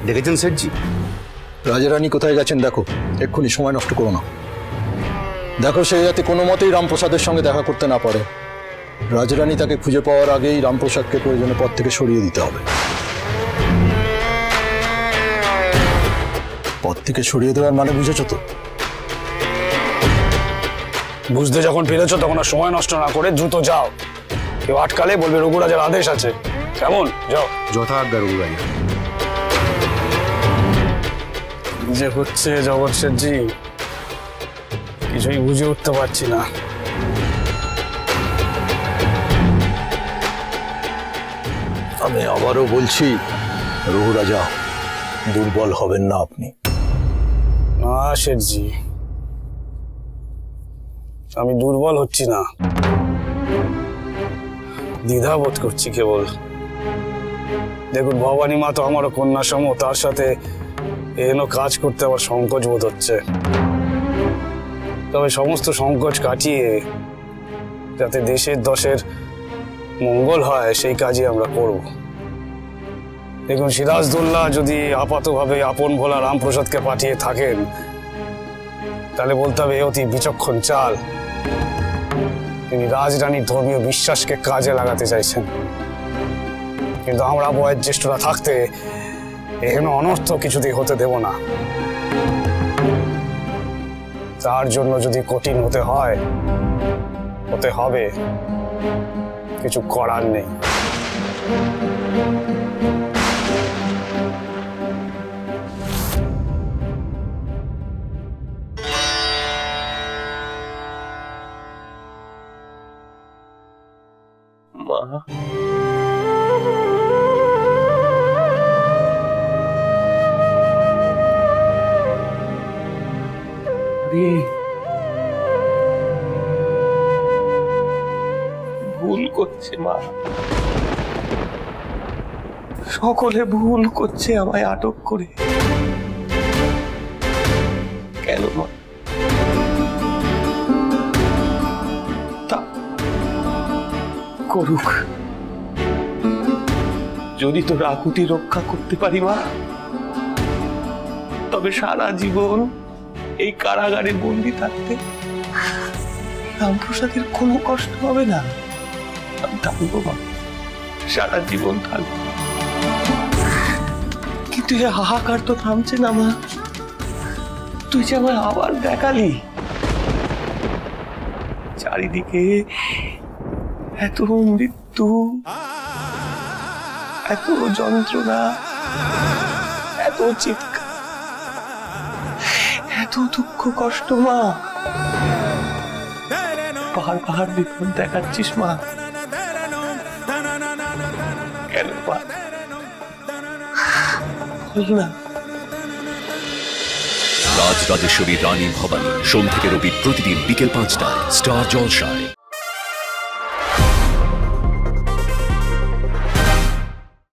দেখেছেন শেঠজি? রাজারানী কোথায় গেছেন দেখো, এক্ষুনি সময় নষ্ট করো না। দেখো সে যাতে কোনো মতেই রামপ্রসাদের সঙ্গে দেখা করতে না পারে। রাজারানী তাকে খুঁজে পাওয়ার আগেই রামপ্রসাদকে প্রয়োজনে পদ থেকে সরিয়ে দিতে হবে। পদ থেকে সরিয়ে দেওয়ার মানে বুঝেছো তো? বুঝতে যখন পেরেছো তখন আর সময় নষ্ট না করে দ্রুত যাও। কেউ আটকালে বলবে রঘুরাজের আদেশ আছে। কেমন? যাও। যথা আজ্ঞা রঘুরাজা। যে হচ্ছে জগৎ শেঠজি, কিছুই বুঝে উঠতে পারছি না। আমি আবারও বলছি, রঘুরাজা দুর্বল হবেন না আপনি। না শেঠজি, আমি দুর্বল হচ্ছি না, দ্বিধা বোধ করছি কেবল। দেখুন, ভবানী মা তো আমারও কন্যা সম, তার সাথে এনো কাজ করতে আমার সংকোচ বোধ হচ্ছে। তবে সমস্ত সংকোচ কাটিয়ে যাতে দেশের দশের মঙ্গল হয় সেই কাজই আমরা করব। দেখুন, সিরাজদৌল্লা যদি আপাতভাবে আপন ভোলা রামপ্রসাদকে পাঠিয়ে থাকেন তাহলে বলতে হবে এ অতি বিচক্ষণ চাল। তিনি রাজরানীর ধর্মীয় বিশ্বাসকে কাজে লাগাতে চাইছেন। কিন্তু আমরা বয়োজ্যেষ্ঠরা থাকতে এখানে অনর্থ কিছুতেই হতে দেব না। তার জন্য যদি কঠিন হতে হয়, হতে হবে, কিছু করার নেই। মা, ভুল করছে মা, সকলে ভুল করছে আমায় আটক করে। কেন মা? তা করুক, যদি তোর আকুতি রক্ষা করতে পারি মা, তবে সারা জীবন এই কারাগারে বন্দি থাকতে রামপ্রসাদের কোনো কষ্ট হবে না। আমি থাকবো মা, সারা জীবন থাকবো। কিন্তু এ হাহাকার তো থামছে না মা। তুই যে আমায় আবার দেখালি, চারিদিকে এত মৃত্যু, এত যন্ত্রণা, এত চিৎকার, এত দুঃখ কষ্ট মা। বারবার বিপদ দেখাচ্ছিস মা, কেন মা? বল না। রাজরাজেশ্বরী রানী ভবানী, সোম থেকে রবি প্রতিদিন বিকেল 5টায় স্টার জলসায়।